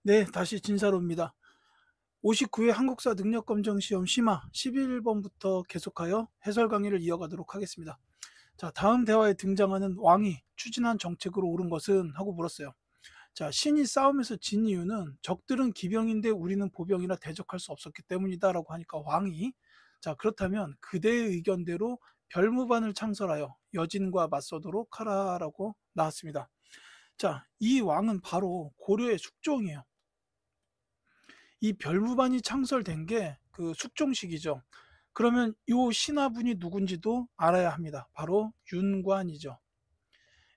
네, 다시 진사로입니다. 59회 한국사 능력검정시험 심화 11번부터 계속하여 해설 강의를 이어가도록 하겠습니다. 자, 다음 대화에 등장하는 왕이 추진한 정책으로 옳은 것은? 하고 물었어요. 자, 신이 싸움에서 진 이유는 적들은 기병인데 우리는 보병이라 대적할 수 없었기 때문이다 라고 하니까 왕이, 자, 그렇다면 그대의 의견대로 별무반을 창설하여 여진과 맞서도록 하라 라고 나왔습니다. 자, 이 왕은 바로 고려의 숙종이에요. 이 별무반이 창설된 게 그 숙종식이죠. 그러면 요 신하분이 누군지도 알아야 합니다. 바로 윤관이죠.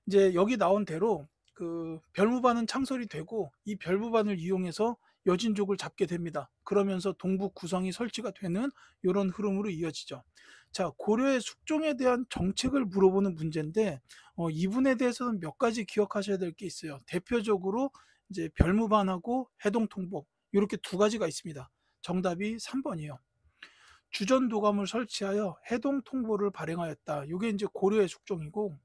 이제 여기 나온 대로 그 별무반은 창설이 되고 이 별무반을 이용해서 여진족을 잡게 됩니다. 그러면서 동북 구성이 설치가 되는 이런 흐름으로 이어지죠. 자, 고려의 숙종에 대한 정책을 물어보는 문제인데 이분에 대해서는 몇 가지 기억하셔야 될 게 있어요. 대표적으로 이제 별무반하고 해동통복 이렇게 두 가지가 있습니다. 정답이 3번이에요. 주전도감을 설치하여 해동통보를 발행하였다. 이게 이제 고려의 숙종이고,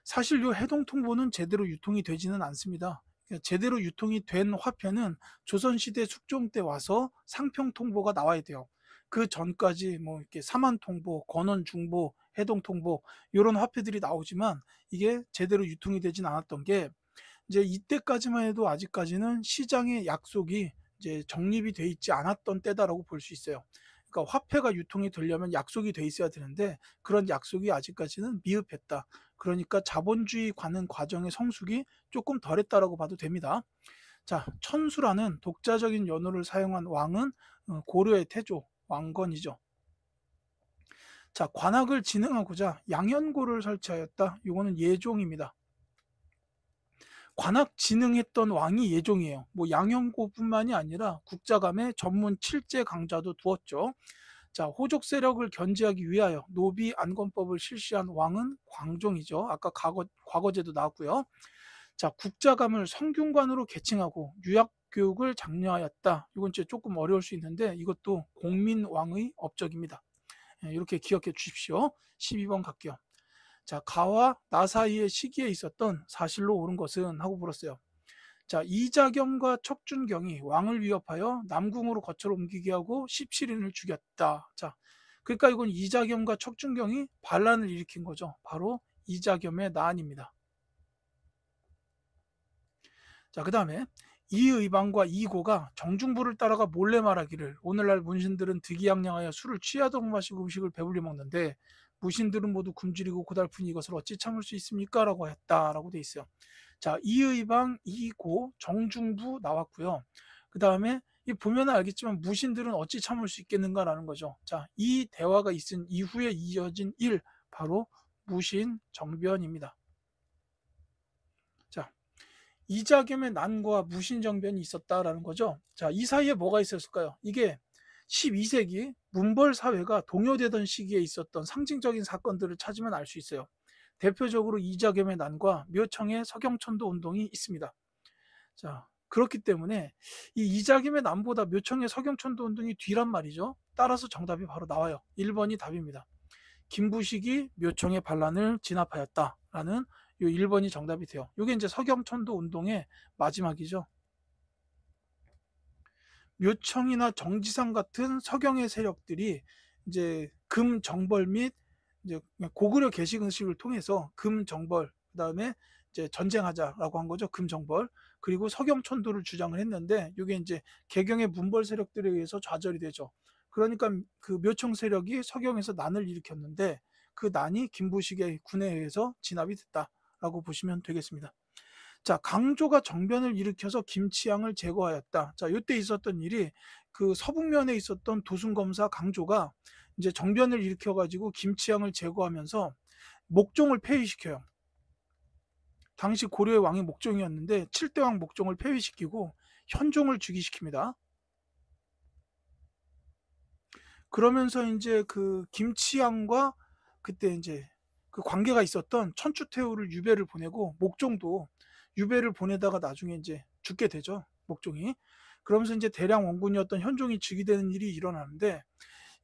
사실 이 해동통보는 제대로 유통이 되지는 않습니다. 그러니까 제대로 유통이 된 화폐는 조선시대 숙종 때 와서 상평통보가 나와야 돼요. 그 전까지 뭐 이렇게 사만통보, 권원중보, 해동통보 이런 화폐들이 나오지만 이게 제대로 유통이 되진 않았던 게, 이제 이때까지만 해도 아직까지는 시장의 약속이 이제 정립이 돼 있지 않았던 때다라고 볼 수 있어요. 그러니까 화폐가 유통이 되려면 약속이 돼 있어야 되는데 그런 약속이 아직까지는 미흡했다. 그러니까 자본주의 가는 과정의 성숙이 조금 덜했다라고 봐도 됩니다. 자, 천수라는 독자적인 연호를 사용한 왕은 고려의 태조 왕건이죠. 자, 관악을 진흥하고자 양현고를 설치하였다. 이거는 예종입니다. 관악 진흥했던 왕이 예종이에요. 뭐 양형고뿐만이 아니라 국자감에 전문 칠제 강자도 두었죠. 자, 호족 세력을 견제하기 위하여 노비 안건법을 실시한 왕은 광종이죠. 아까 과거제도 나왔고요. 자, 국자감을 성균관으로 개칭하고 유학 교육을 장려하였다. 이건 조금 어려울 수 있는데 이것도 공민왕의 업적입니다. 이렇게 기억해 주십시오. 12번 갈게요. 자, 가와 나 사이의 시기에 있었던 사실로 옳은 것은? 하고 물었어요. 자, 이자겸과 척준경이 왕을 위협하여 남궁으로 거처를 옮기게 하고 17인을 죽였다. 자, 그러니까 이건 이자겸과 척준경이 반란을 일으킨 거죠. 바로 이자겸의 난입니다. 자, 그 다음에 이의방과 이고가 정중부를 따라가 몰래 말하기를, 오늘날 문신들은 득이양양하여 술을 취하도록 마시고 음식을 배불리 먹는데 무신들은 모두 굶주리고 고달프니 이것을 어찌 참을 수 있습니까? 라고 했다라고 돼 있어요. 자, 이의방, 이고, 정중부 나왔고요. 그 다음에 보면 알겠지만 무신들은 어찌 참을 수 있겠는가라는 거죠. 자, 이 대화가 있은 이후에 이어진 일, 바로 무신 정변입니다. 자, 이자겸의 난과 무신정변이 있었다라는 거죠. 자, 이 사이에 뭐가 있었을까요? 이게 12세기 문벌 사회가 동요되던 시기에 있었던 상징적인 사건들을 찾으면 알 수 있어요. 대표적으로 이자겸의 난과 묘청의 서경천도 운동이 있습니다. 자, 그렇기 때문에 이 이자겸의 난보다 묘청의 서경천도 운동이 뒤란 말이죠. 따라서 정답이 바로 나와요. 1번이 답입니다. 김부식이 묘청의 반란을 진압하였다라는 요 1번이 정답이 돼요. 이게 이제 서경천도 운동의 마지막이죠. 묘청이나 정지상 같은 서경의 세력들이 이제 금정벌 및 이제 고구려 개식의식을 통해서 금정벌, 그다음에 이제 전쟁하자라고 한 거죠. 금정벌. 그리고 서경천도를 주장을 했는데 이게 이제 개경의 문벌 세력들에 의해서 좌절이 되죠. 그러니까 그 묘청 세력이 서경에서 난을 일으켰는데 그 난이 김부식의 군에 의해서 진압이 됐다라고 보시면 되겠습니다. 자, 강조가 정변을 일으켜서 김치양을 제거하였다. 자, 이때 있었던 일이 그 서북면에 있었던 도순검사 강조가 이제 정변을 일으켜가지고 김치양을 제거하면서 목종을 폐위시켜요. 당시 고려의 왕이 목종이었는데 7대왕 목종을 폐위시키고 현종을 즉위시킵니다. 그러면서 이제 그 김치양과 그때 이제 그 관계가 있었던 천추태후를 유배를 보내고 목종도 유배를 보내다가 나중에 이제 죽게 되죠. 목종이. 그러면서 이제 대량 원군이었던 현종이 즉위되는 일이 일어나는데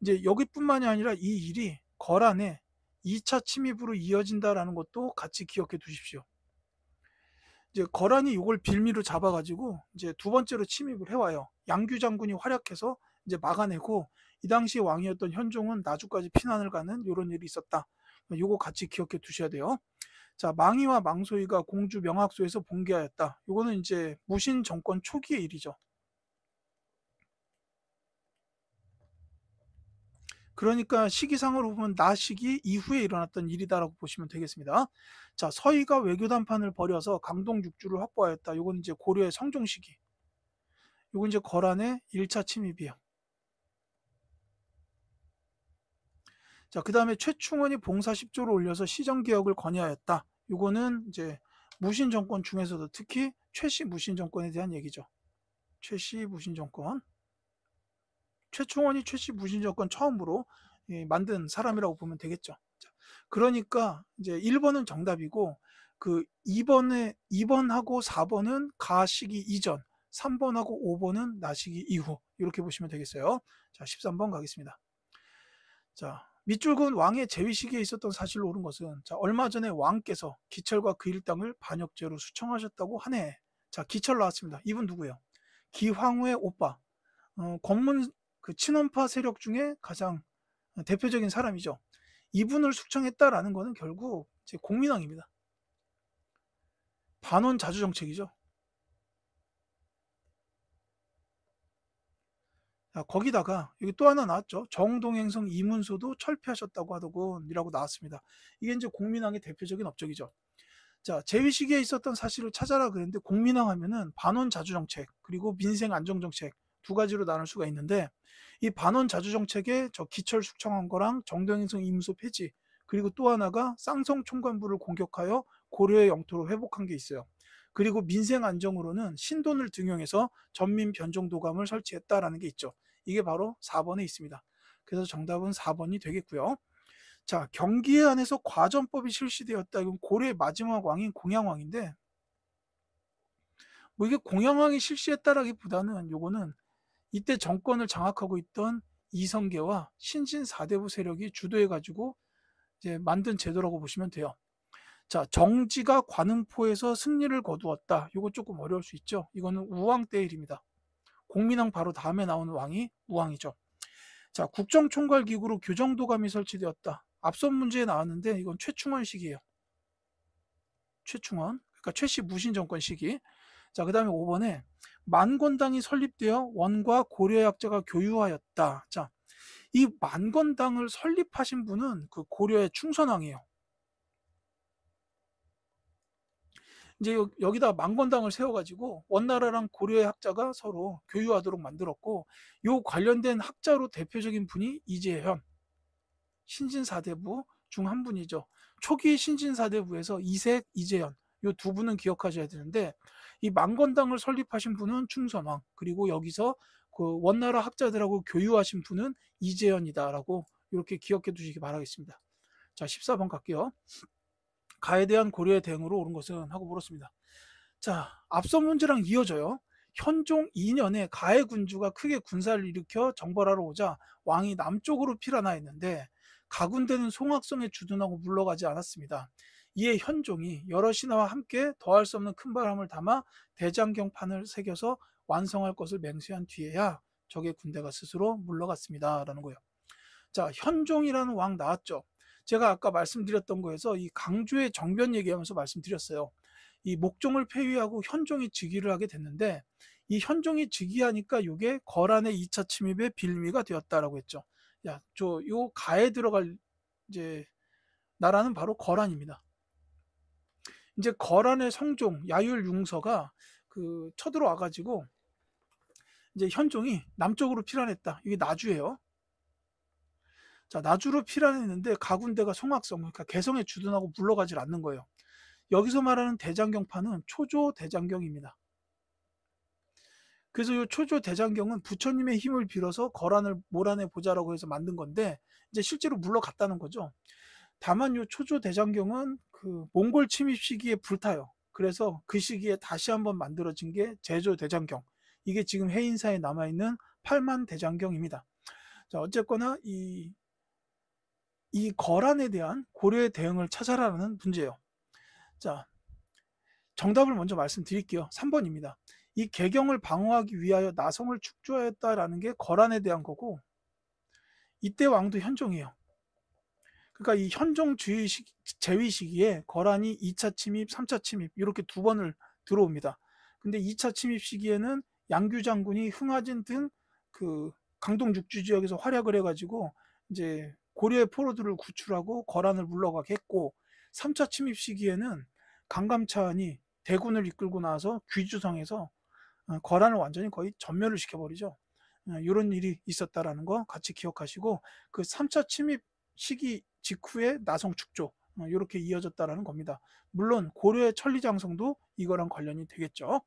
이제 여기뿐만이 아니라 이 일이 거란의 2차 침입으로 이어진다라는 것도 같이 기억해 두십시오. 이제 거란이 이걸 빌미로 잡아가지고 이제 두 번째로 침입을 해와요. 양규 장군이 활약해서 이제 막아내고, 이 당시 왕이었던 현종은 나주까지 피난을 가는 이런 일이 있었다. 요거 같이 기억해 두셔야 돼요. 자, 망이와 망소이가 공주 명학소에서 봉기하였다. 요거는 이제 무신 정권 초기의 일이죠. 그러니까 시기상으로 보면 나시기 이후에 일어났던 일이다라고 보시면 되겠습니다. 자, 서희가 외교 담판을 벌여서 강동 육주를 확보하였다. 요건 이제 고려의 성종 시기. 요건 이제 거란의 1차 침입이에요. 자, 그 다음에 최충원이 봉사 10조를 올려서 시정개혁을 건의하였다. 요거는 이제 무신 정권 중에서도 특히 최씨 무신 정권에 대한 얘기죠. 최씨 무신 정권. 최충원이 최씨 무신 정권 처음으로 만든 사람이라고 보면 되겠죠. 자, 그러니까 이제 1번은 정답이고, 그 2번하고 4번은 가시기 이전, 3번하고 5번은 나시기 이후, 이렇게 보시면 되겠어요. 자, 13번 가겠습니다. 자, 밑줄은 왕의 재위 시기에 있었던 사실로 옳은 것은, 자, 얼마 전에 왕께서 기철과 그 일당을 반역죄로 수청하셨다고 하네. 자, 기철 나왔습니다. 이분 누구예요? 기황후의 오빠. 권문 그 친원파 세력 중에 가장 대표적인 사람이죠. 이분을 숙청했다라는 것은 결국 이제 공민왕입니다. 반원 자주 정책이죠. 자, 거기다가 여기 또 하나 나왔죠. 정동행성 이문소도 철폐하셨다고 하더군이라고 나왔습니다. 이게 이제 공민왕의 대표적인 업적이죠. 자, 재위 시기에 있었던 사실을 찾아라 그랬는데, 공민왕 하면은 반원 자주 정책 그리고 민생 안정 정책 두 가지로 나눌 수가 있는데, 이 반원 자주 정책에 저 기철 숙청한 거랑 정동행성 이문소 폐지, 그리고 또 하나가 쌍성 총관부를 공격하여 고려의 영토로 회복한 게 있어요. 그리고 민생 안정으로는 신돈을 등용해서 전민 변종도감을 설치했다라는 게 있죠. 이게 바로 4번에 있습니다. 그래서 정답은 4번이 되겠고요. 자, 경기에 한해서 과전법이 실시되었다. 이건 고려의 마지막 왕인 공양왕인데, 뭐 이게 공양왕이 실시했다라기보다는 요거는 이때 정권을 장악하고 있던 이성계와 신진 사대부 세력이 주도해가지고 이제 만든 제도라고 보시면 돼요. 자, 정지가 관음포에서 승리를 거두었다. 이거 조금 어려울 수 있죠. 이거는 우왕 때 일입니다. 공민왕 바로 다음에 나오는 왕이 우왕이죠. 자, 국정총괄기구로 교정도감이 설치되었다. 앞선 문제에 나왔는데 이건 최충원 시기예요. 최충원. 그러니까 최씨 무신 정권 시기. 자, 그 다음에 5번에 만권당이 설립되어 원과 고려의 학자가 교유하였다. 자, 이 만권당을 설립하신 분은 그 고려의 충선왕이에요. 이제 여기다 만권당을 세워가지고 원나라랑 고려의 학자가 서로 교유하도록 만들었고, 요 관련된 학자로 대표적인 분이 이재현, 신진사대부 중 한 분이죠. 초기 신진사대부에서 이색, 이재현, 요 두 분은 기억하셔야 되는데, 이 만권당을 설립하신 분은 충선왕, 그리고 여기서 그 원나라 학자들하고 교유하신 분은 이재현이다라고 이렇게 기억해 두시기 바라겠습니다. 자, 14번 갈게요. 가에 대한 고려의 대응으로 옳은 것은 하고 물었습니다. 자, 앞선 문제랑 이어져요. 현종 2년에 가해 군주가 크게 군사를 일으켜 정벌하러 오자 왕이 남쪽으로 피란하였는데, 가군대는 송악성에 주둔하고 물러가지 않았습니다. 이에 현종이 여러 신하와 함께 더할 수 없는 큰 바람을 담아 대장경판을 새겨서 완성할 것을 맹세한 뒤에야 적의 군대가 스스로 물러갔습니다. 라는 거예요. 자, 현종이라는 왕 나왔죠. 제가 아까 말씀드렸던 거에서 이 강조의 정변 얘기하면서 말씀드렸어요. 이 목종을 폐위하고 현종이 즉위를 하게 됐는데, 이 현종이 즉위하니까 이게 거란의 2차 침입의 빌미가 되었다라고 했죠. 야, 요 가에 들어갈 이제 나라는 바로 거란입니다. 이제 거란의 성종 야율융서가 그 쳐들어와 가지고 이제 현종이 남쪽으로 피란했다. 이게 나주예요. 자, 나주로 피란했는데 가군대가 송악성, 그러니까 개성에 주둔하고 물러가질 않는 거예요. 여기서 말하는 대장경판은 초조 대장경입니다. 그래서 이 초조 대장경은 부처님의 힘을 빌어서 거란을 몰아내 보자라고 해서 만든 건데, 이제 실제로 물러갔다는 거죠. 다만 이 초조 대장경은 그 몽골 침입 시기에 불타요. 그래서 그 시기에 다시 한번 만들어진 게 제조 대장경. 이게 지금 해인사에 남아있는 8만 대장경입니다. 자, 어쨌거나 이 거란에 대한 고려의 대응을 찾아라는 문제예요. 자, 정답을 먼저 말씀드릴게요. 3번입니다. 이 개경을 방어하기 위하여 나성을 축조하였다라는 게 거란에 대한 거고, 이때 왕도 현종이에요. 그러니까 이 현종 제위 시기에 거란이 2차 침입, 3차 침입 이렇게 두 번을 들어옵니다. 근데 2차 침입 시기에는 양규 장군이 흥하진 등 그 강동 육지 지역에서 활약을 해가지고 이제 고려의 포로들을 구출하고 거란을 물러가게 했고, 3차 침입 시기에는 강감찬이 대군을 이끌고 나와서 귀주성에서 거란을 완전히 거의 전멸을 시켜버리죠. 이런 일이 있었다라는 거 같이 기억하시고, 그 3차 침입 시기 직후에 나성 축조 이렇게 이어졌다라는 겁니다. 물론 고려의 천리장성도 이거랑 관련이 되겠죠.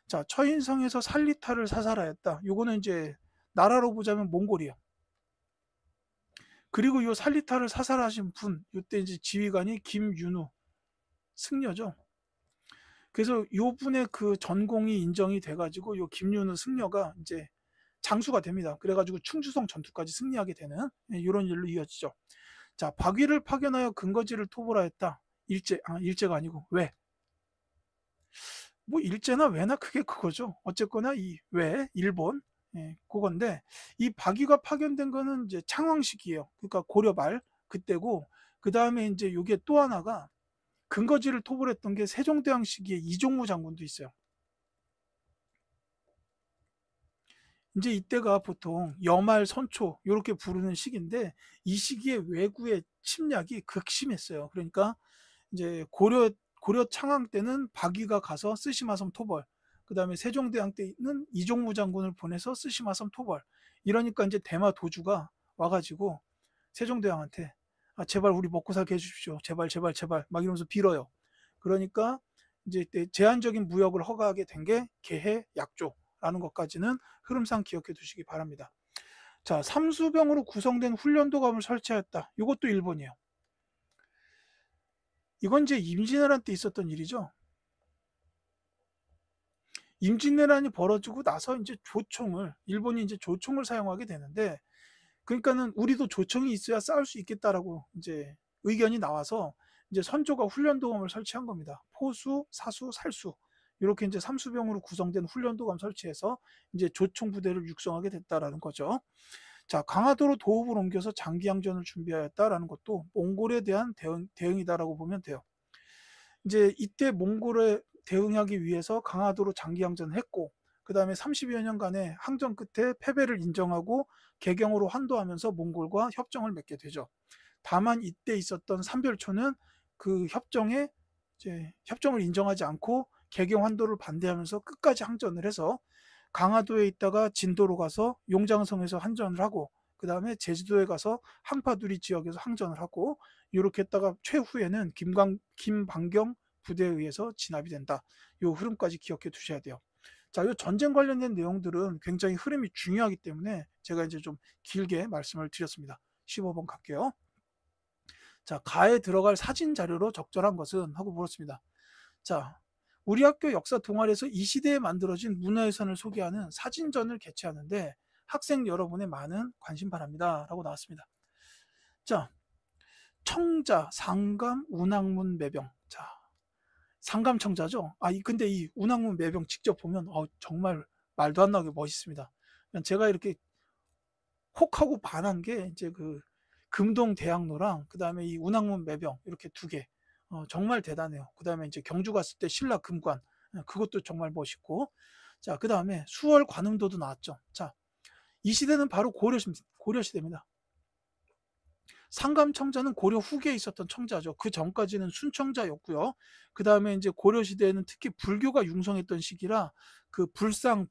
자, 처인성에서 살리타를 사살하였다. 요거는 이제 나라로 보자면 몽골이요. 그리고 요 살리타를 사살하신 분, 요때 이제 지휘관이 김윤우 승려죠. 그래서 요 분의 그 전공이 인정이 돼가지고 요 김윤우 승려가 이제 장수가 됩니다. 그래가지고 충주성 전투까지 승리하게 되는 이런 일로 이어지죠. 자, 박위를 파견하여 근거지를 토벌하였다. 일제가 아니고 왜? 뭐 일제나 왜나 크게 그거죠. 어쨌거나 이 왜, 일본, 그건데, 이 박위가 파견된 거는 이제 창왕 시기예요. 그러니까 고려 말 그때고, 그 다음에 이제 요게 또 하나가 근거지를 토벌했던 게 세종대왕 시기에 이종무 장군도 있어요. 이제 이때가 보통 여말 선초 이렇게 부르는 시기인데, 이 시기에 외구의 침략이 극심했어요. 그러니까 이제 고려 창왕 때는 박위가 가서 쓰시마섬 토벌, 그 다음에 세종대왕 때는 이종무 장군을 보내서 쓰시마섬 토벌. 이러니까 이제 대마 도주가 와가지고 세종대왕한테 제발 우리 먹고 살게 해주십시오. 제발 제발 제발 막 이러면서 빌어요. 그러니까 이제 제한적인 무역을 허가하게 된 게 계해 약조라는 것까지는 흐름상 기억해 두시기 바랍니다. 자, 삼수병으로 구성된 훈련도감을 설치하였다. 이것도 일본이에요. 이건 이제 임진왜란 때 있었던 일이죠. 임진왜란이 벌어지고 나서 이제 일본이 이제 조총을 사용하게 되는데, 그러니까는 우리도 조총이 있어야 싸울 수 있겠다라고 이제 의견이 나와서 이제 선조가 훈련도감을 설치한 겁니다. 포수, 사수, 살수 이렇게 이제 삼수병으로 구성된 훈련도감 설치해서 이제 조총 부대를 육성하게 됐다라는 거죠. 자, 강화도로 도읍을 옮겨서 장기항전을 준비하였다라는 것도 몽골에 대한 대응이다라고 보면 돼요. 이제 이때 몽골에 대응하기 위해서 강화도로 장기항전을 했고, 그 다음에 30여 년간의 항전 끝에 패배를 인정하고 개경으로 환도하면서 몽골과 협정을 맺게 되죠. 다만 이때 있었던 삼별초는 그 협정을 인정하지 않고 개경 환도를 반대하면서 끝까지 항전을 해서 강화도에 있다가 진도로 가서 용장성에서 항전을 하고, 그 다음에 제주도에 가서 항파두리 지역에서 항전을 하고, 이렇게 했다가 최후에는 김방경 부대에 의해서 진압이 된다. 이 흐름까지 기억해 두셔야 돼요. 자, 이 전쟁 관련된 내용들은 굉장히 흐름이 중요하기 때문에 제가 이제 좀 길게 말씀을 드렸습니다. 15번 갈게요. 자, 가에 들어갈 사진 자료로 적절한 것은 하고 물었습니다. 자, 우리 학교 역사 동아리에서 이 시대에 만들어진 문화유산을 소개하는 사진전을 개최하는데 학생 여러분의 많은 관심 바랍니다. 라고 나왔습니다. 자, 청자, 상감, 운항문, 매병. 자, 상감청자죠. 근데 이 운항문 매병 직접 보면 정말 말도 안 나게 멋있습니다. 제가 이렇게 혹하고 반한 게 이제 그 금동 대학로랑 그 다음에 이 운항문 매병 이렇게 두 개. 정말 대단해요. 그 다음에 이제 경주 갔을 때 신라 금관 그것도 정말 멋있고, 자, 그 다음에 수월 관음도도 나왔죠. 자, 이 시대는 바로 고려 시대입니다. 상감청자는 고려 후기에 있었던 청자죠. 그 전까지는 순청자였고요. 그 다음에 이제 고려 시대에는 특히 불교가 융성했던 시기라 그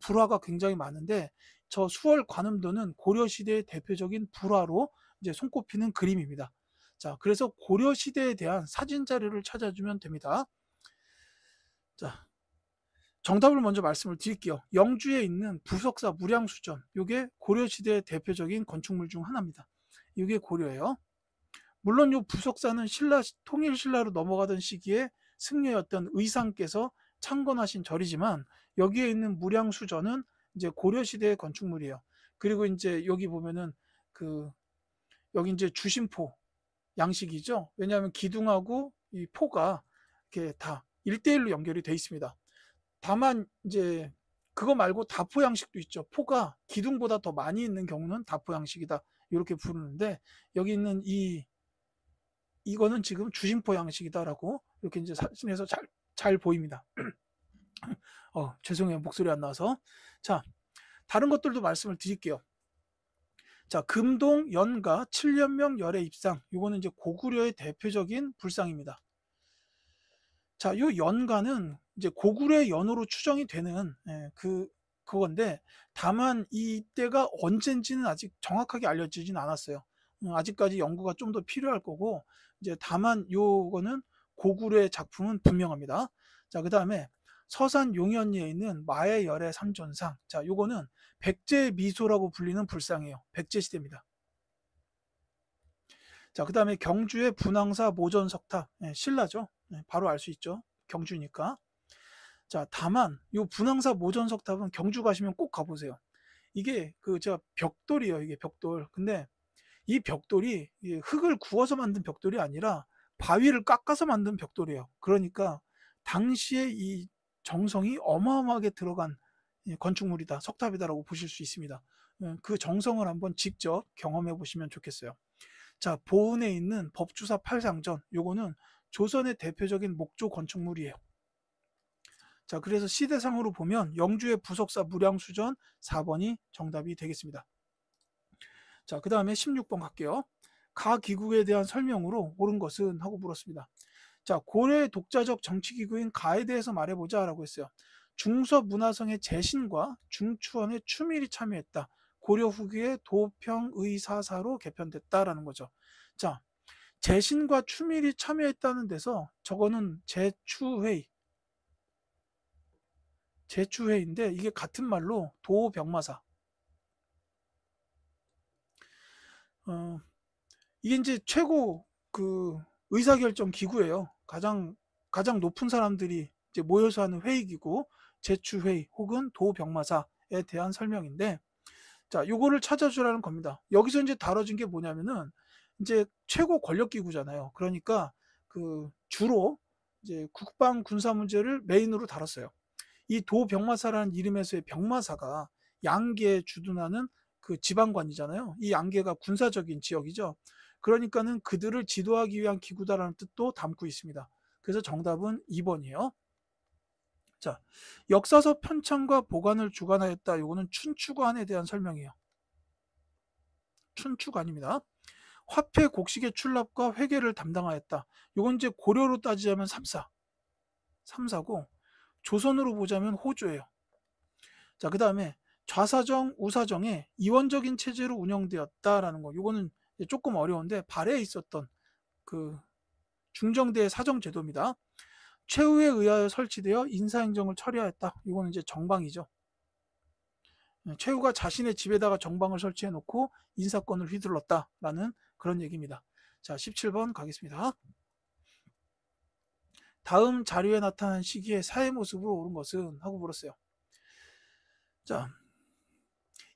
불화가 굉장히 많은데, 저 수월 관음도는 고려 시대의 대표적인 불화로 이제 손꼽히는 그림입니다. 자, 그래서 고려 시대에 대한 사진 자료를 찾아주면 됩니다. 자, 정답을 먼저 말씀을 드릴게요. 영주에 있는 부석사 무량수전, 이게 고려 시대의 대표적인 건축물 중 하나입니다. 이게 고려예요. 물론 이 부석사는 통일 신라로 넘어가던 시기에 승려였던 의상께서 창건하신 절이지만, 여기에 있는 무량수전은 이제 고려 시대의 건축물이에요. 그리고 이제 여기 보면은 여기 이제 주심포 양식이죠. 왜냐하면 기둥하고 이 포가 이렇게 다 1대1로 연결이 돼 있습니다. 다만 이제 그거 말고 다포 양식도 있죠. 포가 기둥보다 더 많이 있는 경우는 다포 양식이다, 이렇게 부르는데, 여기 있는 이거는 지금 주심포 양식이다라고 이렇게 이제 사진에서 잘 보입니다. 죄송해요, 목소리 안 나와서. 자, 다른 것들도 말씀을 드릴게요. 자, 금동 연가 7년명 열애 입상, 요거는 이제 고구려의 대표적인 불상입니다. 자, 요 연가는 이제 고구려의 연호로 추정이 되는 그건데, 다만 이때가 언젠지는 아직 정확하게 알려지진 않았어요. 아직까지 연구가 좀 더 필요할 거고, 이제 다만 요거는 고구려의 작품은 분명합니다. 자, 그 다음에 서산 용현리에 있는 마의 열애 삼존상. 자, 요거는 백제 미소라고 불리는 불상이에요. 백제 시대입니다. 자, 그 다음에 경주의 분황사 모전석탑, 신라죠. 바로 알 수 있죠. 경주니까. 자, 다만 요 분황사 모전석탑은 경주 가시면 꼭 가보세요. 이게 제가 벽돌이에요. 이게 벽돌. 근데 이 벽돌이 흙을 구워서 만든 벽돌이 아니라 바위를 깎아서 만든 벽돌이에요. 그러니까 당시에 이 정성이 어마어마하게 들어간 건축물이다, 석탑이다라고 보실 수 있습니다. 그 정성을 한번 직접 경험해 보시면 좋겠어요. 자, 보은에 있는 법주사 팔상전, 요거는 조선의 대표적인 목조 건축물이에요. 자, 그래서 시대상으로 보면 영주의 부석사 무량수전 4번이 정답이 되겠습니다. 자, 그 다음에 16번 갈게요. 가 기국에 대한 설명으로 옳은 것은 하고 물었습니다. 자, 고려의 독자적 정치기구인 가에 대해서 말해보자 라고 했어요. 중서문화성의 재신과 중추원의 추밀이 참여했다. 고려 후기의 도평의사사로 개편됐다라는 거죠. 자, 재신과 추밀이 참여했다는 데서 저거는 제추회인데 이게 같은 말로 도병마사. 이게 이제 최고 의사결정 기구예요. 가장 높은 사람들이 이제 모여서 하는 회의기구, 제추회의 혹은 도병마사에 대한 설명인데, 자, 요거를 찾아주라는 겁니다. 여기서 이제 다뤄진 게 뭐냐면은 이제 최고 권력기구잖아요. 그러니까 주로 이제 국방 군사 문제를 메인으로 다뤘어요. 이 도병마사라는 이름에서의 병마사가 양계에 주둔하는 지방관이잖아요. 이 양계가 군사적인 지역이죠. 그러니까는 그들을 지도하기 위한 기구다라는 뜻도 담고 있습니다. 그래서 정답은 2번이에요. 자, 역사서 편찬과 보관을 주관하였다. 이거는 춘추관에 대한 설명이에요. 춘추관입니다. 화폐 곡식의 출납과 회계를 담당하였다. 이건 이제 고려로 따지자면 3사고 조선으로 보자면 호조예요. 자, 그 다음에 좌사정, 우사정의 이원적인 체제로 운영되었다라는 거. 이거는 조금 어려운데 발해에 있었던 중정대의 사정제도입니다. 최후에 의하여 설치되어 인사행정을 처리하였다. 이거는 이제 정방이죠. 최후가 자신의 집에다가 정방을 설치해 놓고 인사권을 휘둘렀다라는 그런 얘기입니다. 자, 17번 가겠습니다. 다음 자료에 나타난 시기의 사회 모습으로 옳은 것은 하고 물었어요. 자,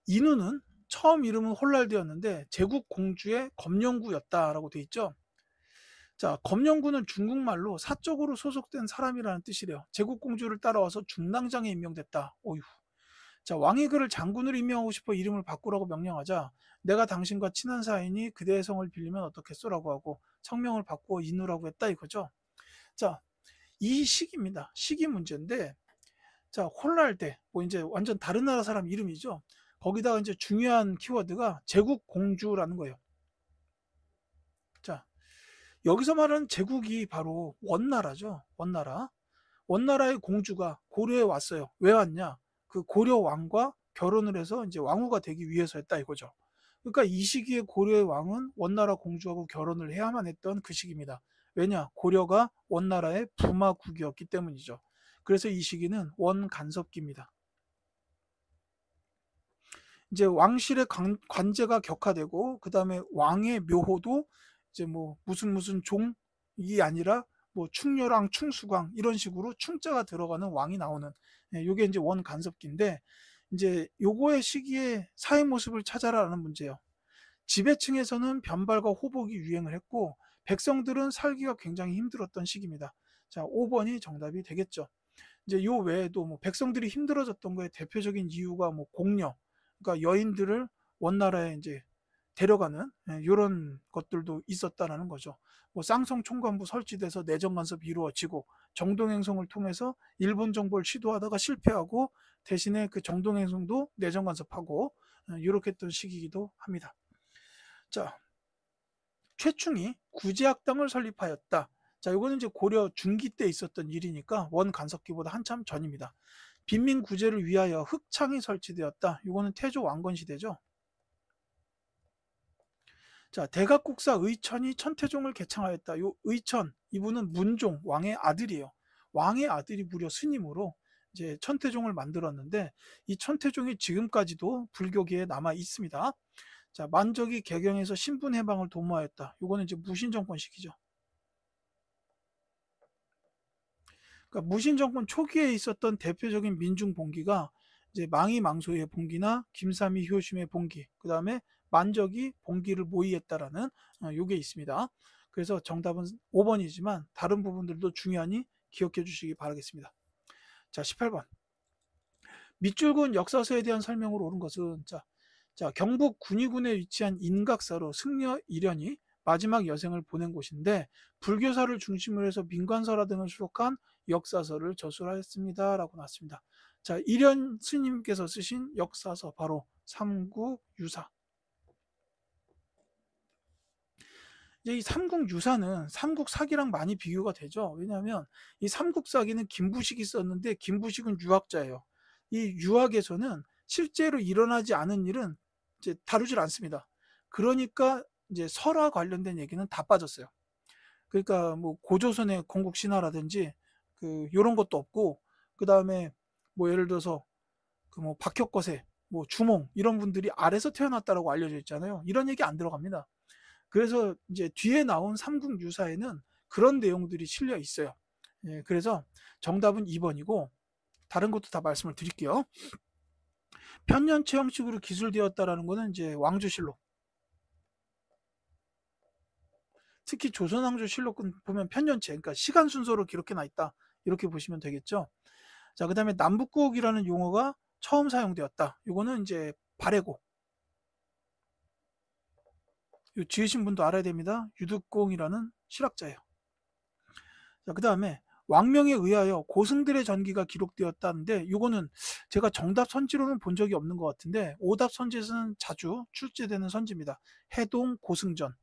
인우는 처음 이름은 홀랄드였는데 제국 공주의 검령구였다라고 돼 있죠. 자, 검령구는 중국말로 사적으로 소속된 사람이라는 뜻이래요. 제국 공주를 따라와서 중랑장에 임명됐다. 오휴. 자, 왕이 그를 장군으로 임명하고 싶어 이름을 바꾸라고 명령하자 내가 당신과 친한 사이니 그대의 성을 빌리면 어떻겠소라고 하고 성명을 바꾸어 인우라고 했다 이거죠. 자, 이 시기입니다. 시기 문제인데, 자, 홀랄대 뭐 이제 완전 다른 나라 사람 이름이죠. 거기다가 이제 중요한 키워드가 제국 공주라는 거예요. 자, 여기서 말하는 제국이 바로 원나라죠. 원나라의 공주가 고려에 왔어요. 왜 왔냐? 그 고려 왕과 결혼을 해서 이제 왕후가 되기 위해서였다 이거죠. 그러니까 이 시기에 고려의 왕은 원나라 공주하고 결혼을 해야만 했던 그 시기입니다. 왜냐? 고려가 원나라의 부마국이었기 때문이죠. 그래서 이 시기는 원간섭기입니다. 이제 왕실의 관제가 격화되고 그 다음에 왕의 묘호도 이제 뭐 무슨 종이 아니라 뭐 충렬왕, 충수광 이런 식으로 충자가 들어가는 왕이 나오는, 요게 이제 원간섭기인데, 이제 요거의 시기에 사회 모습을 찾아라라는 문제예요. 지배층에서는 변발과 호복이 유행을 했고 백성들은 살기가 굉장히 힘들었던 시기입니다. 자, 5번이 정답이 되겠죠. 이제 요 외에도 뭐 백성들이 힘들어졌던 거에 대표적인 이유가 뭐 공려, 그러니까 여인들을 원나라에 이제 데려가는 이런 것들도 있었다라는 거죠. 뭐 쌍성 총관부 설치돼서 내정 간섭이 이루어지고 정동행성을 통해서 일본 정벌 시도하다가 실패하고 대신에 그 정동행성도 내정 간섭하고 이렇게 했던 시기이기도 합니다. 자, 최충이 구제학당을 설립하였다. 자, 이거는 이제 고려 중기 때 있었던 일이니까 원 간섭기보다 한참 전입니다. 빈민 구제를 위하여 흑창이 설치되었다. 이거는 태조 왕건 시대죠. 자, 대각국사 의천이 천태종을 개창하였다. 요 의천, 이분은 문종 왕의 아들이에요. 왕의 아들이 무려 스님으로 이제 천태종을 만들었는데 이 천태종이 지금까지도 불교계에 남아 있습니다. 자, 만적이 개경에서 신분 해방을 도모하였다. 요거는 이제 무신정권 시기죠. 그러니까 무신정권 초기에 있었던 대표적인 민중 봉기가 이제 망이 망소의 봉기나 김삼이 효심의 봉기, 그 다음에 만적이 봉기를 모의했다라는 요게 있습니다. 그래서 정답은 5번이지만 다른 부분들도 중요하니 기억해 주시기 바라겠습니다. 자, 18번. 밑줄근 역사서에 대한 설명으로 옳은 것은 자, 경북 군위군에 위치한 인각사로 승려 일현이 마지막 여생을 보낸 곳인데 불교사를 중심으로 해서 민관설화 등을 수록한 역사서를 저술하였습니다. 라고 나왔습니다. 자, 일현 스님께서 쓰신 역사서 바로 삼국유사. 이제 이 삼국유사는 삼국사기랑 많이 비교가 되죠. 왜냐하면 이 삼국사기는 김부식이 썼는데 김부식은 유학자예요. 이 유학에서는 실제로 일어나지 않은 일은 이제 다루질 않습니다. 그러니까 이제 설화 관련된 얘기는 다 빠졌어요. 그러니까 뭐 고조선의 건국 신화라든지 그 요런 것도 없고, 그 다음에 뭐 예를 들어서 그 뭐 박혁거세, 뭐 주몽 이런 분들이 아래서 태어났다라고 알려져 있잖아요. 이런 얘기 안 들어갑니다. 그래서 이제 뒤에 나온 삼국유사에는 그런 내용들이 실려 있어요. 예, 그래서 정답은 2번이고 다른 것도 다 말씀을 드릴게요. 편년체 형식으로 기술되었다라는 거는 이제 왕조실록. 특히 조선왕조실록은 보면 편년체, 그러니까 시간 순서로 기록해 놔 있다. 이렇게 보시면 되겠죠. 자, 그 다음에 남북국이라는 용어가 처음 사용되었다. 이거는 이제 발해고. 이 지으신 분도 알아야 됩니다. 유득공이라는 실학자예요. 자, 그 다음에 왕명에 의하여 고승들의 전기가 기록되었다는데 이거는 제가 정답 선지로는 본 적이 없는 것 같은데 오답 선지에서는 자주 출제되는 선지입니다. 해동 고승전.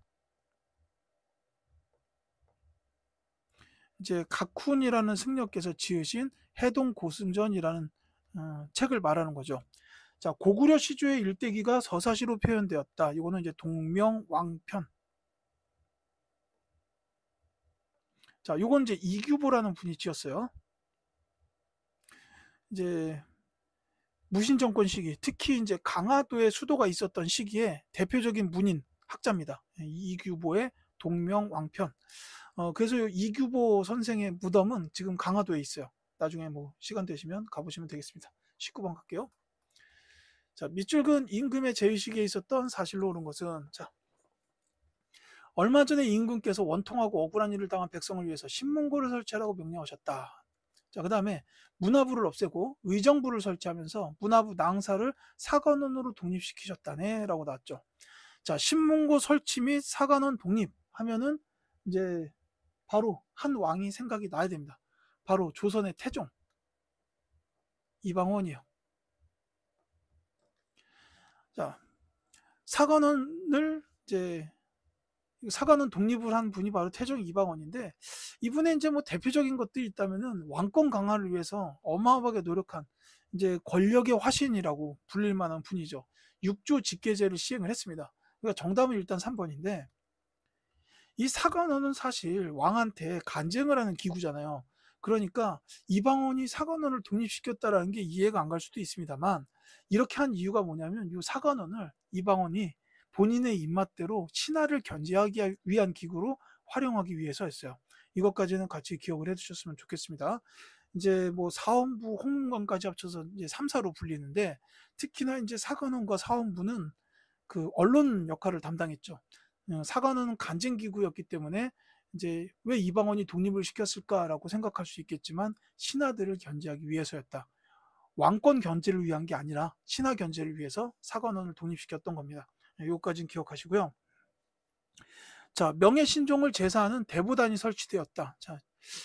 이제 각훈이라는 승려께서 지으신 해동 고승전이라는 책을 말하는 거죠. 자, 고구려 시조의 일대기가 서사시로 표현되었다. 이거는 이제 동명왕편. 자, 이건 이제 이규보라는 분이 지었어요. 이제 무신정권 시기, 특히 이제 강화도에 수도가 있었던 시기에 대표적인 문인 학자입니다. 이규보의 동명왕편. 그래서 이규보 선생의 무덤은 지금 강화도에 있어요. 나중에 뭐 시간 되시면 가보시면 되겠습니다. 19번 갈게요. 자, 밑줄근 임금의 제위식에 있었던 사실로 옳은 것은 자, 얼마 전에 임금께서 원통하고 억울한 일을 당한 백성을 위해서 신문고를 설치하라고 명령하셨다. 자, 그 다음에 문화부를 없애고 의정부를 설치하면서 문화부 낭사를 사관원으로 독립시키셨다네 라고 나왔죠. 자, 신문고 설치 및 사관원 독립 하면은 이제 바로 한 왕이 생각이 나야 됩니다. 바로 조선의 태종 이방원이요. 자, 사관원을 이제 사관원 독립을 한 분이 바로 태종 이방원인데 이분의 이제 뭐 대표적인 것들이 있다면은 왕권 강화를 위해서 어마어마하게 노력한 이제 권력의 화신이라고 불릴 만한 분이죠. 6조 직계제를 시행을 했습니다. 그러니까 정답은 일단 3번인데 이 사관원은 사실 왕한테 간쟁을 하는 기구잖아요. 그러니까 이방원이 사관원을 독립시켰다라는 게 이해가 안 갈 수도 있습니다만 이렇게 한 이유가 뭐냐면 이 사관원을 이방원이 본인의 입맛대로 신하를 견제하기 위한 기구로 활용하기 위해서였어요. 이것까지는 같이 기억을 해두셨으면 좋겠습니다. 이제 뭐 사원부, 홍문관까지 합쳐서 이제 3사로 불리는데 특히나 이제 사관원과 사원부는 그 언론 역할을 담당했죠. 사관원은 간쟁기구였기 때문에 이제 왜 이방원이 독립을 시켰을까라고 생각할 수 있겠지만 신하들을 견제하기 위해서였다. 왕권 견제를 위한 게 아니라 신하 견제를 위해서 사관원을 독립시켰던 겁니다. 여기까지는 기억하시고요. 자, 명예신종을 제사하는 대보단이 설치되었다. 자,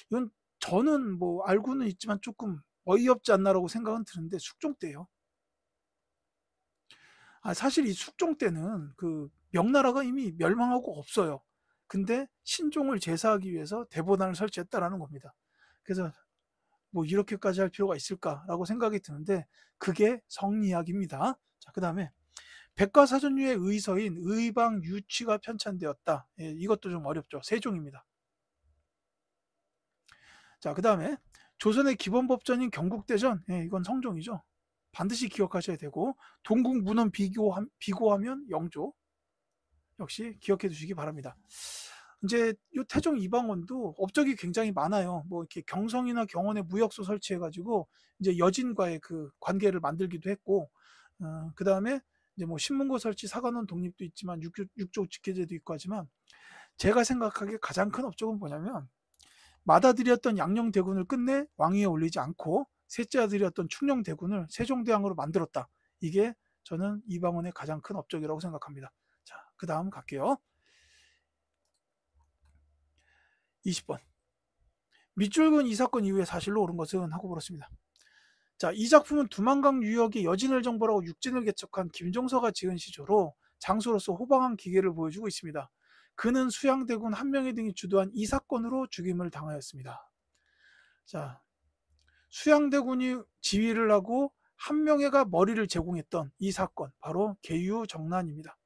이건 저는 뭐 알고는 있지만 조금 어이없지 않나라고 생각은 드는데 숙종 때예요. 사실 이 숙종 때는 그 명나라가 이미 멸망하고 없어요. 근데 신종을 제사하기 위해서 대보단을 설치했다라는 겁니다. 그래서 뭐 이렇게까지 할 필요가 있을까라고 생각이 드는데 그게 성리학입니다. 자, 그다음에 백과사전유의 의서인 의방유치가 편찬되었다. 예, 이것도 좀 어렵죠. 세종입니다. 자, 그다음에 조선의 기본법전인 경국대전, 예, 이건 성종이죠. 반드시 기억하셔야 되고 동국문헌 비고하면 영조, 역시 기억해 두시기 바랍니다. 이제 이 태종 이방원도 업적이 굉장히 많아요. 뭐 이렇게 경성이나 경원에 무역소 설치해가지고 이제 여진과의 그 관계를 만들기도 했고, 그 다음에 이제 뭐 신문고 설치, 사관원 독립도 있지만 육조 직계제도 있고 하지만 제가 생각하기에 가장 큰 업적은 뭐냐면 맏아들이었던 양녕대군을 끝내 왕위에 올리지 않고 셋째 아들이었던 충녕대군을 세종대왕으로 만들었다. 이게 저는 이방원의 가장 큰 업적이라고 생각합니다. 자, 그 다음 갈게요. 20번. 밑줄근 이 사건 이후에 사실로 옳은 것은 하고 물었습니다. 자, 이 작품은 두만강 유역의 여진을 정벌하고 육진을 개척한 김종서가 지은 시조로 장수로서 호방한 기계를 보여주고 있습니다. 그는 수양대군 한명회 등이 주도한 이 사건으로 죽임을 당하였습니다. 자, 수양대군이 지휘를 하고 한명회가 머리를 제공했던 이 사건, 바로 계유정난입니다.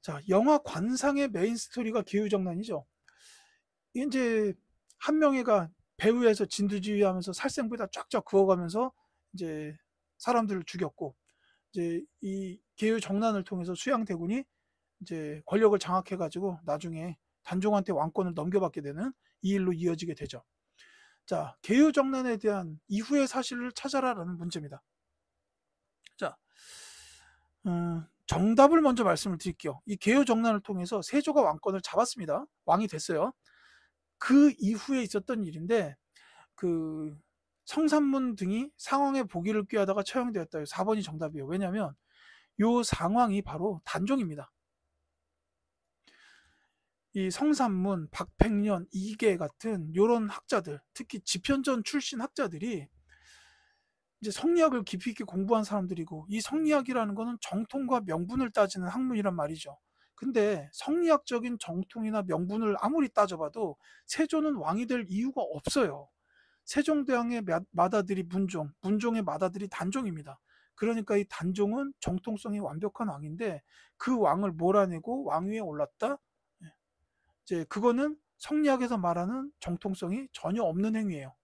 자, 영화 관상의 메인 스토리가 계유정난이죠. 이제 한명회가 배후에서 진두지휘하면서 살생부에다 쫙쫙 그어가면서 이제 사람들을 죽였고, 이제 이 계유정난을 통해서 수양대군이 이제 권력을 장악해가지고 나중에 단종한테 왕권을 넘겨받게 되는 이 일로 이어지게 되죠. 자, 계유정난에 대한 이후의 사실을 찾아라라는 문제입니다. 자, 정답을 먼저 말씀을 드릴게요. 이 계유정난을 통해서 세조가 왕권을 잡았습니다. 왕이 됐어요. 그 이후에 있었던 일인데 그 성산문 등이 상황에 보기를 꾀하다가 처형되었다. 4번이 정답이에요. 왜냐하면 이 상황이 바로 단종입니다. 이 성산문, 박팽년, 이계 같은 이런 학자들, 특히 집현전 출신 학자들이 이제 성리학을 깊이 있게 공부한 사람들이고, 이 성리학이라는 거는 정통과 명분을 따지는 학문이란 말이죠. 근데 성리학적인 정통이나 명분을 아무리 따져봐도 세조는 왕이 될 이유가 없어요. 세종대왕의 맏아들이 문종, 문종의 맏아들이 단종입니다. 그러니까 이 단종은 정통성이 완벽한 왕인데 그 왕을 몰아내고 왕위에 올랐다? 이제 그거는 성리학에서 말하는 정통성이 전혀 없는 행위예요.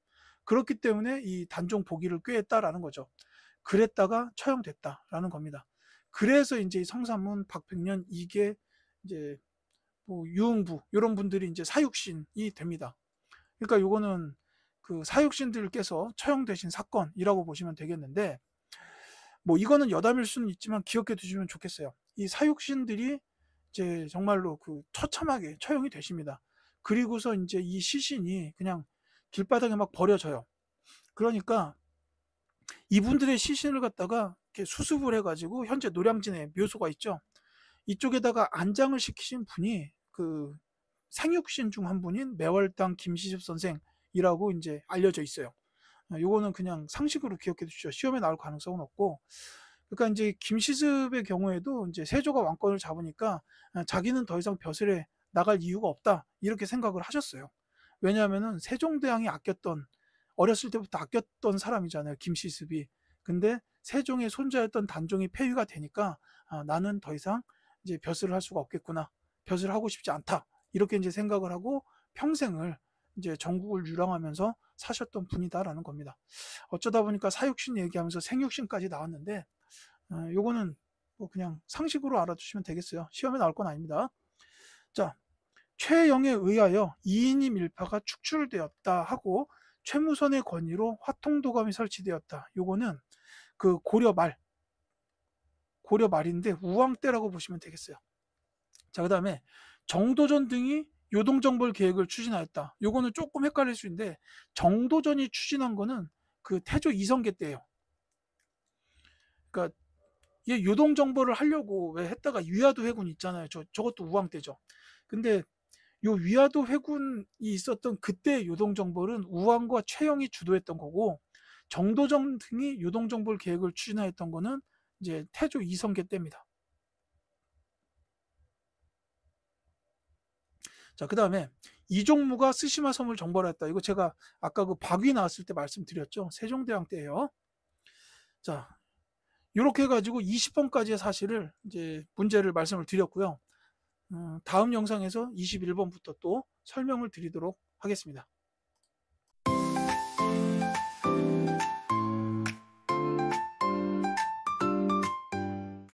그렇기 때문에 이 단종 보기를 꾀했다라는 거죠. 그랬다가 처형됐다라는 겁니다. 그래서 이제 성삼문, 박백년, 이게 이제 뭐 유흥부 이런 분들이 이제 사육신이 됩니다. 그러니까 요거는 그 사육신들께서 처형되신 사건이라고 보시면 되겠는데, 뭐 이거는 여담일 수는 있지만 기억해 두시면 좋겠어요. 이 사육신들이 이제 정말로 그 처참하게 처형이 되십니다. 그리고서 이제 이 시신이 그냥 길바닥에 막 버려져요. 그러니까 이분들의 시신을 갖다가 이렇게 수습을 해가지고 현재 노량진에 묘소가 있죠. 이쪽에다가 안장을 시키신 분이 그 상육신 중 한 분인 매월당 김시습 선생이라고 이제 알려져 있어요. 요거는 그냥 상식으로 기억해 두시죠. 시험에 나올 가능성은 없고. 그러니까 이제 김시습의 경우에도 이제 세조가 왕권을 잡으니까 자기는 더 이상 벼슬에 나갈 이유가 없다 이렇게 생각을 하셨어요. 왜냐하면은 세종대왕이 아꼈던, 어렸을 때부터 아꼈던 사람이잖아요, 김시습이. 근데 세종의 손자였던 단종이 폐위가 되니까 나는 더 이상 이제 벼슬을 할 수가 없겠구나, 벼슬을 하고 싶지 않다 이렇게 이제 생각을 하고 평생을 이제 전국을 유랑하면서 사셨던 분이다라는 겁니다. 어쩌다 보니까 사육신 얘기하면서 생육신까지 나왔는데 요거는 뭐 그냥 상식으로 알아두시면 되겠어요. 시험에 나올 건 아닙니다. 자, 최영에 의하여 2인임 일파가 축출되었다 하고 최무선의 권위로 화통도감이 설치되었다. 요거는 그 고려 말인데 우왕 때라고 보시면 되겠어요. 자, 그다음에 정도전 등이 요동정벌 계획을 추진하였다. 요거는 조금 헷갈릴 수 있는데 정도전이 추진한 거는 그 태조 이성계 때예요. 그러니까 얘 요동정벌을 하려고 왜 했다가 위화도 회군 있잖아요. 저것도 우왕 때죠. 근데 요 위화도 회군이 있었던 그때 요동정벌은 우왕과 최영이 주도했던 거고, 정도전 등이 요동정벌 계획을 추진하였던 거는 이제 태조 이성계 때입니다. 자, 그 다음에 이종무가 스시마 섬을 정벌했다. 이거 제가 아까 그 박위 나왔을 때 말씀드렸죠. 세종대왕 때예요. 자, 이렇게 해가지고 20번까지의 사실을 이제 문제를 말씀을 드렸고요. 다음 영상에서 21번부터 또 설명을 드리도록 하겠습니다.